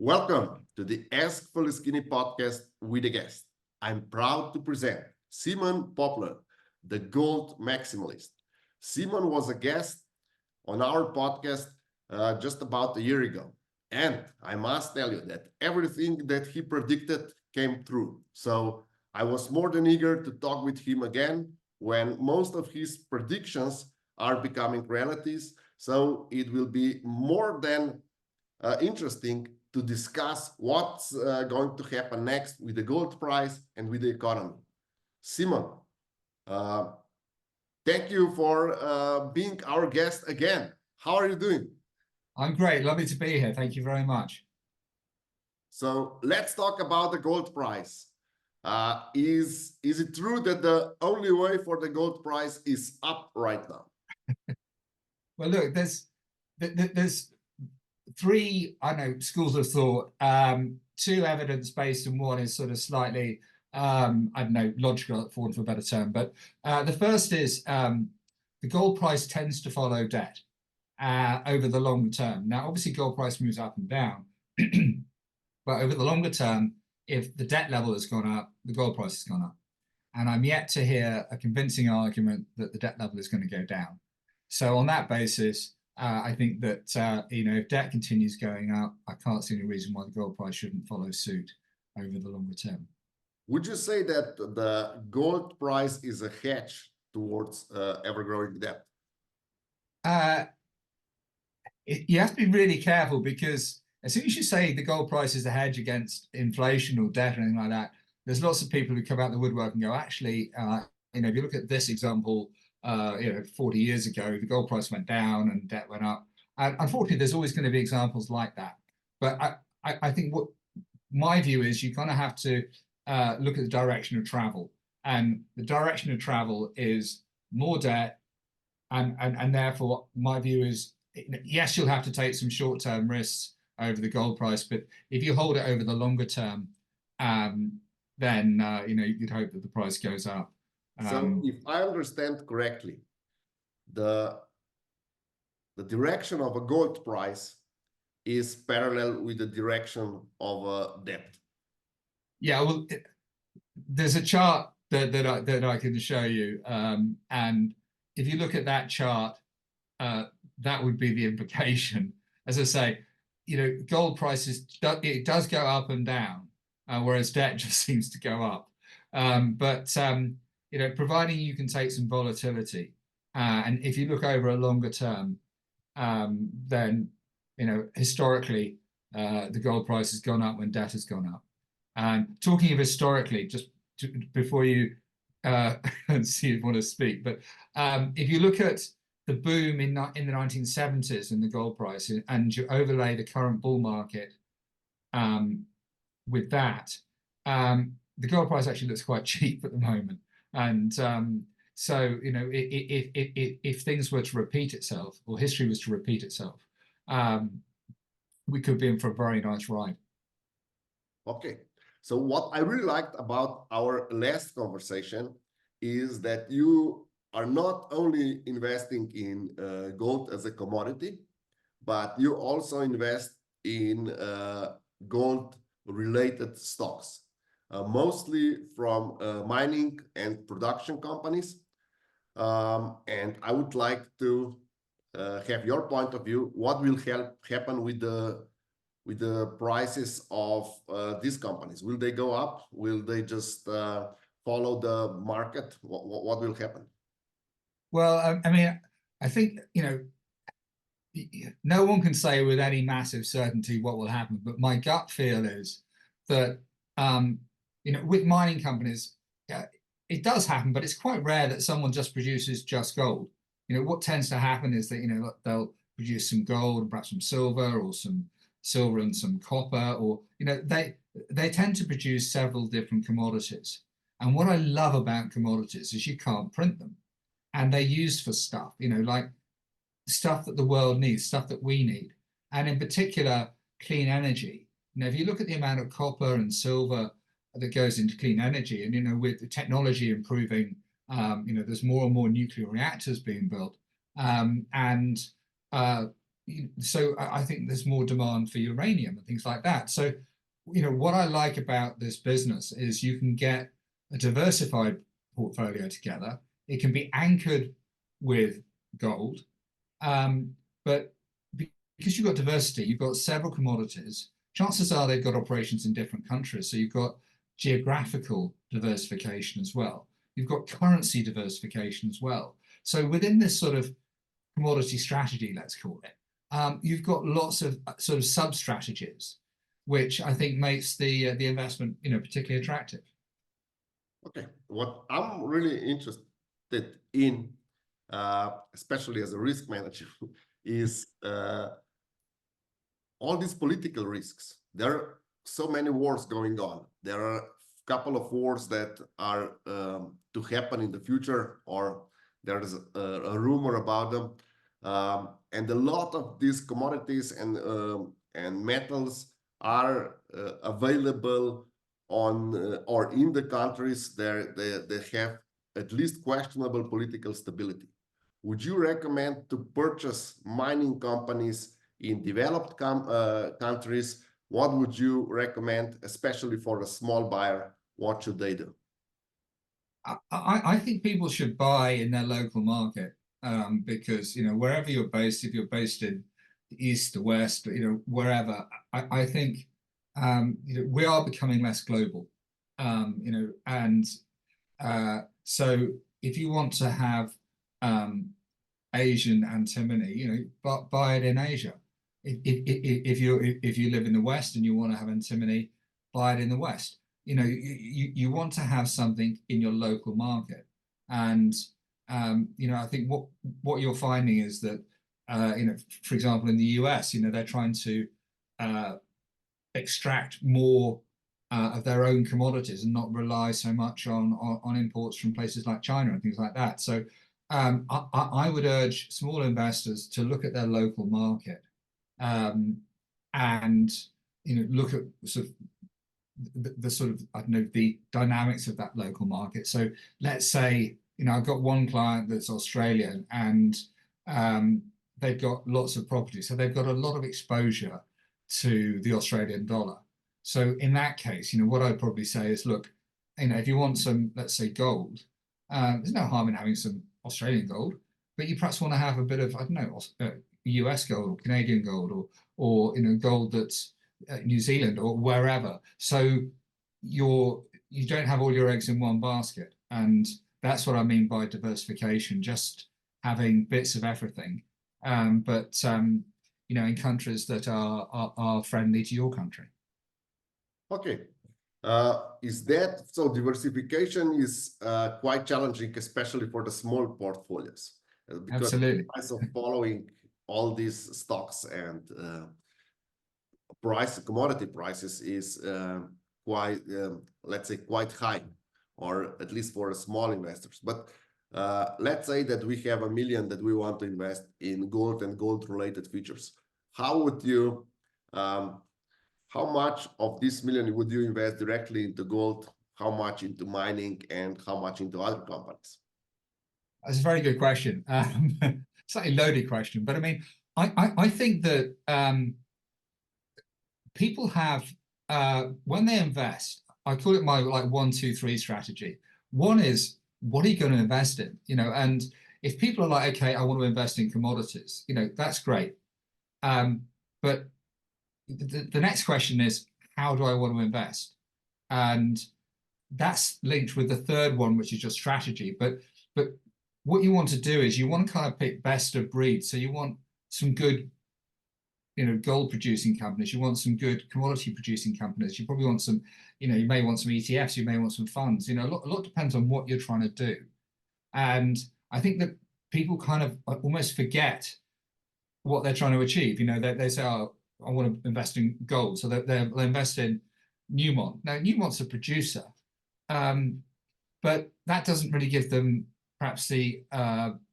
Welcome to the Ask Fully Skinny podcast with a guest. I'm proud to present Simon Popple, the gold maximalist. Simon was a guest on our podcast just about a year ago. And I must tell you that everything that he predicted came true. So I was more than eager to talk with him again when most of his predictions are becoming realities. So it will be more than interesting to discuss what's going to happen next with the gold price and with the economy. Simon, uh, thank you for being our guest again. How are you doing? I'm great. Lovely to be here. Thank you very much. So let's talk about the gold price. Is it true that the only way for the gold price is up right now? Well, look, there's three, I know, schools of thought. Two evidence-based and one is sort of slightly, I don't know, logical, for want of a better term. But the first is the gold price tends to follow debt over the longer term. Now, obviously, gold price moves up and down, but over the longer term, if the debt level has gone up, the gold price has gone up. And I'm yet to hear a convincing argument that the debt level is going to go down. So on that basis, I think that if debt continues going up, I can't see any reason why the gold price shouldn't follow suit over the longer term. Would you say that the gold price is a hedge towards ever-growing debt? You have to be really careful, because as soon as you say the gold price is a hedge against inflation or debt or anything like that, there's lots of people who come out the woodwork and go, actually, if you look at this example, 40 years ago, the gold price went down and debt went up. And unfortunately, there's always going to be examples like that. But I think what my view is, you kind of have to look at the direction of travel. And the direction of travel is more debt. And therefore, my view is, yes, you'll have to take some short-term risks over the gold price, but if you hold it over the longer term, then you'd hope that the price goes up. So if I understand correctly, the direction of a gold price is parallel with the direction of a debt. Yeah, well, there's a chart that I can show you, and if you look at that chart, that would be the implication. As I say, gold prices, it does go up and down, whereas debt just seems to go up. But providing you can take some volatility, and if you look over a longer term, then historically the gold price has gone up when debt has gone up. And talking of historically, just before you see if you want to speak, but if you look at the boom in the 1970s in the gold price, and you overlay the current bull market with that, the gold price actually looks quite cheap at the moment. And so, if things were to repeat itself, or history was to repeat itself, we could be in for a very nice ride. Okay. So what I really liked about our last conversation is that you are not only investing in gold as a commodity, but you also invest in gold-related stocks, mostly from mining and production companies. And I would like to have your point of view. What will happen with the prices of these companies? Will they go up? Will they just follow the market? What will happen? Well, I mean, I think, no one can say with any massive certainty what will happen, but my gut feel is that, with mining companies, it does happen, but it's quite rare that someone just produces just gold. What tends to happen is that, they'll produce some gold and perhaps some silver, or some silver and some copper, or, they tend to produce several different commodities. And what I love about commodities is you can't print them. And they're used for stuff, like stuff that the world needs, stuff that we need. And in particular, clean energy. If you look at the amount of copper and silver that goes into clean energy, and with the technology improving, there's more and more nuclear reactors being built. so I think there's more demand for uranium and things like that. So, what I like about this business is you can get a diversified portfolio together. It can be anchored with gold, but because you've got diversity, you've got several commodities. Chances are they've got operations in different countries. So you've got geographical diversification as well. You've got currency diversification as well. So within this sort of commodity strategy, let's call it, you've got lots of sort of sub strategies, which I think makes the investment particularly attractive. Okay, what I'm really interested in, especially as a risk manager, is all these political risks. There are so many wars going on. There are a couple of wars that are to happen in the future, or there's a rumor about them. And a lot of these commodities and metals are available on or in the countries there they have at least questionable political stability. Would you recommend to purchase mining companies in developed countries? What would you recommend, especially for a small buyer? What should they do? I think people should buy in their local market, because wherever you're based, if you're based in the east, the west, wherever, I think we are becoming less global, and so if you want to have Asian antimony, buy it in Asia. If you live in the West and you want to have antimony, buy it in the West. You want to have something in your local market, and I think what you're finding is that for example, in the US, they're trying to extract more of their own commodities and not rely so much on imports from places like China and things like that. So I would urge small investors to look at their local market, and look at sort of the sort of, I don't know, the dynamics of that local market. So let's say, I've got one client that's Australian, and they've got lots of property. So they've got a lot of exposure to the Australian dollar. So in that case, what I'd probably say is, look, if you want some, let's say, gold, there's no harm in having some Australian gold, but you perhaps want to have a bit of, I don't know, US gold or Canadian gold, or gold that's New Zealand or wherever. So you don't have all your eggs in one basket. And that's what I mean by diversification, just having bits of everything. But in countries that are friendly to your country. Okay. Is that so? Diversification is quite challenging, especially for the small portfolios, because Absolutely. the price of following all these stocks and commodity prices is quite, let's say, quite high, or at least for small investors. But let's say that we have $1 million that we want to invest in gold and gold-related features. How would you? How much of this $1 million would you invest directly into gold? How much into mining, and how much into other companies? That's a very good question. Slightly loaded question, but I mean, I think that people have, when they invest, I call it my 1, 2, 3 strategy. One is, what are you going to invest in? And if people are like, okay, I want to invest in commodities, that's great. But the next question is, how do I want to invest? And that's linked with the third one, which is your strategy. But what you want to do is you want to kind of pick best of breed. So you want some good, gold producing companies. You want some good commodity producing companies. You probably want some, you may want some ETFs. You may want some funds. A lot depends on what you're trying to do. And I think that people kind of almost forget what they're trying to achieve. They say, oh, I want to invest in gold. So they'll invest in Newmont. Now, Newmont's a producer, but that doesn't really give them perhaps the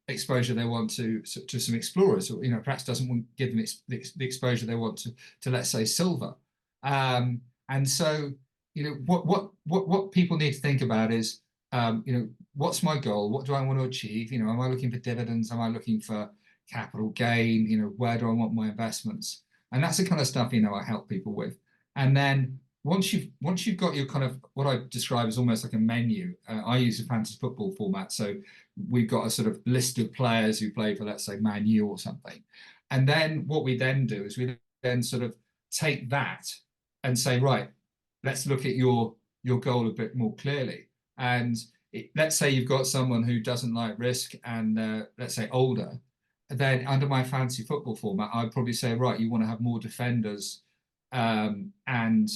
exposure they want to some explorers, or perhaps doesn't give them the exposure they want to let's say silver. And so what people need to think about is what's my goal? What do I want to achieve? Am I looking for dividends? Am I looking for capital gain, where do I want my investments? And that's the kind of stuff, I help people with. And then once you've got your kind of what I describe as almost like a menu, I use a fantasy football format. So we've got a sort of list of players who play for, let's say, Man U or something. And then what we then do is we then sort of take that and say, right, let's look at your goal a bit more clearly. And let's say you've got someone who doesn't like risk and let's say older, then under my fantasy football format, I'd probably say, right, you want to have more defenders and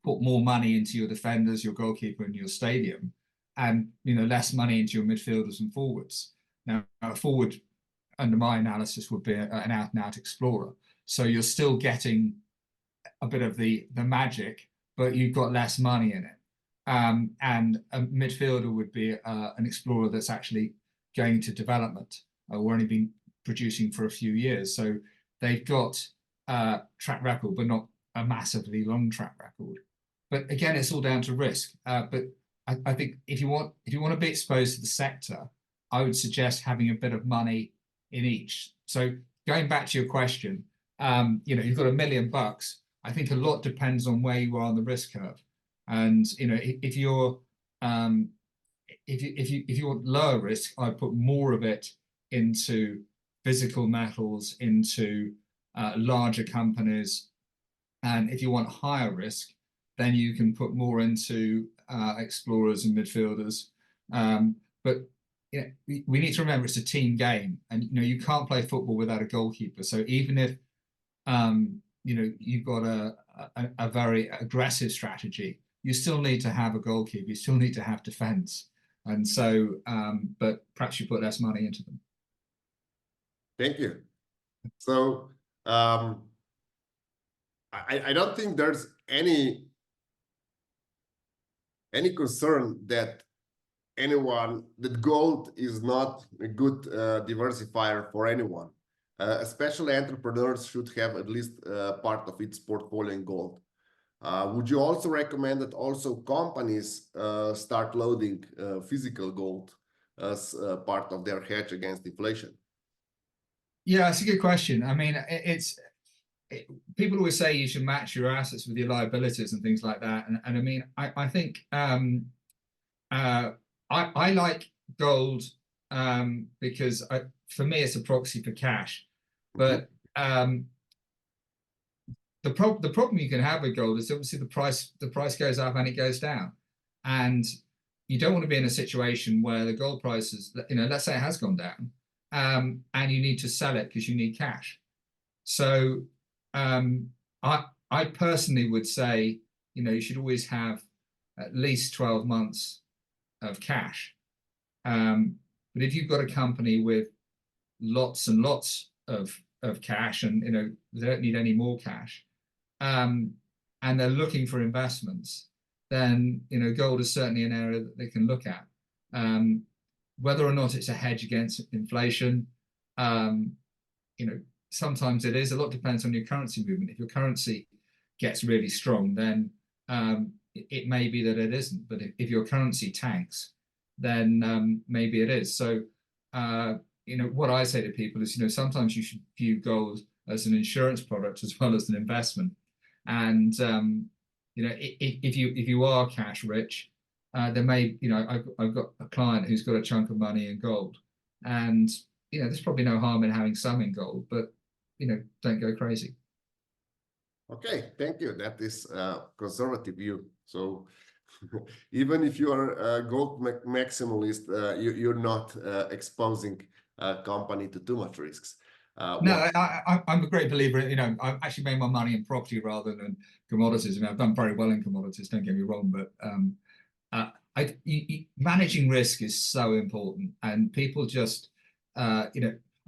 put more money into your defenders, your goalkeeper, and your stadium, and less money into your midfielders and forwards. Now, a forward, under my analysis, would be an out-and-out explorer. So you're still getting a bit of the magic, but you've got less money in it. And a midfielder would be an explorer that's actually going to development or only been producing for a few years. So they've got track record, but not a massively long track record. But again, it's all down to risk. But I think if you want to be exposed to the sector, I would suggest having a bit of money in each. So going back to your question, you've got $1 million. I think a lot depends on where you are on the risk curve. And if you want lower risk, I put more of it into physical metals, into larger companies. And if you want higher risk, then you can put more into explorers and midfielders. But we need to remember it's a team game, and you can't play football without a goalkeeper. So even if you've got a very aggressive strategy, you still need to have a goalkeeper. You still need to have defense. And so, but perhaps you put less money into them. Thank you. So I don't think there's any concern that gold is not a good diversifier for anyone. Especially entrepreneurs should have at least part of its portfolio in gold. Would you also recommend that also companies start loading physical gold as part of their hedge against inflation? Yeah, it's a good question. I mean, people always say you should match your assets with your liabilities and things like that. And I mean, I think I like gold because for me it's a proxy for cash. But the problem you can have with gold is obviously the price goes up and it goes down, and you don't want to be in a situation where the gold price is, let's say it has gone down, and you need to sell it because you need cash. So I personally would say you should always have at least 12 months of cash. But if you've got a company with lots and lots of cash and they don't need any more cash, and they're looking for investments, then gold is certainly an area that they can look at. Whether or not it's a hedge against inflation, sometimes it is. A lot depends on your currency movement. If your currency gets really strong, then it may be that it isn't. But if your currency tanks, then maybe it is. So what I say to people is, sometimes you should view gold as an insurance product as well as an investment. And if you are cash rich, there may, I've got a client who's got a chunk of money in gold, and there's probably no harm in having some in gold, but don't go crazy. Okay, thank you. That is a conservative view. So even if you are a gold maximalist, you're not exposing a company to too much risks. No, I'm a great believer in, I've actually made my money in property rather than commodities. I mean, I've done very well in commodities, don't get me wrong, but managing risk is so important, and people just, I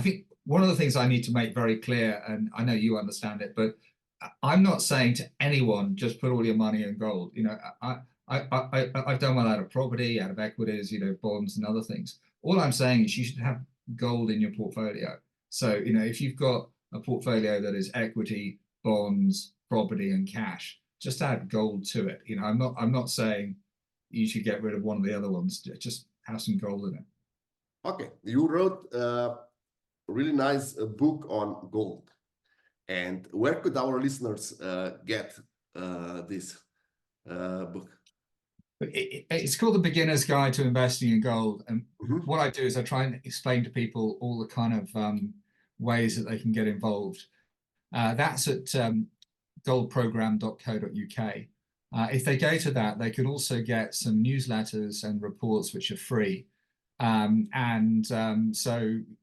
think one of the things I need to make very clear, and I know you understand it, but I'm not saying to anyone, just put all your money in gold. I've done well out of property, out of equities, bonds and other things. All I'm saying is you should have gold in your portfolio. So, if you've got a portfolio that is equity, bonds, property, and cash, just add gold to it. I'm not saying you should get rid of one of the other ones. Just have some gold in it. Okay, you wrote really nice book on gold. And where could our listeners get this book? It's called The Beginner's Guide to Investing in Gold. And Mhm. what I do is I try and explain to people all the kind of ways that they can get involved. That's at goldprogram.co.uk. If they go to that, they can also get some newsletters and reports which are free. So,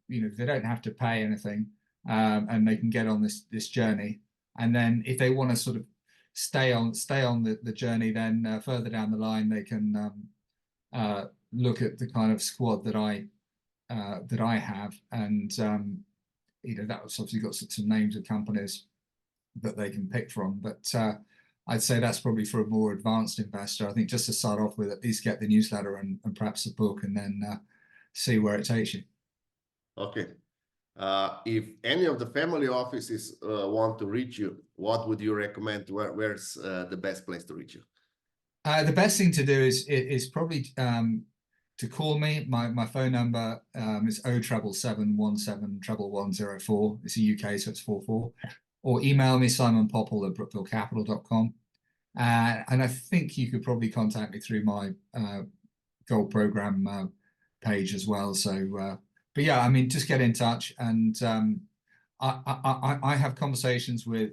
you know, they don't have to pay anything, and they can get on this journey. And then if they want to sort of stay on the journey, then further down the line, they can look at the kind of squad that I have. And, you know, that's obviously got some names of companies that they can pick from. But I'd say that's probably for a more advanced investor. I think just to start off with, at least get the newsletter and perhaps the book, and then see where it takes you. Okay. If any of the family offices want to reach you, what would you recommend? Where's the best place to reach you? The best thing to do is probably to call me. My phone number is 077171104. It's a UK, so it's 44. Or email me, Simon Popple at brookfieldcapital.com. And I think you could probably contact me through my gold program page as well. So, but yeah, I mean, just get in touch. And I have conversations with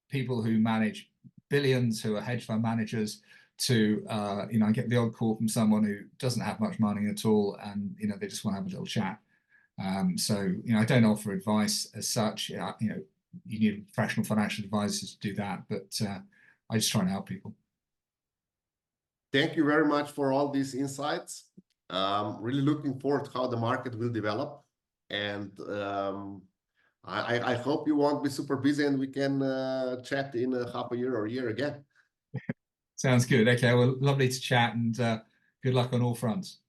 people who manage billions, who are hedge fund managers, to you know, I get the odd call from someone who doesn't have much money at all, and you know, they just want to have a little chat. So you know, I don't offer advice as such. You know, you need professional financial advisors to do that, but I just try and help people. Thank you very much for all these insights. Really looking forward to how the market will develop, and I hope you won't be super busy and we can chat in half a year or a year again. Sounds good. Okay, well, lovely to chat, and good luck on all fronts.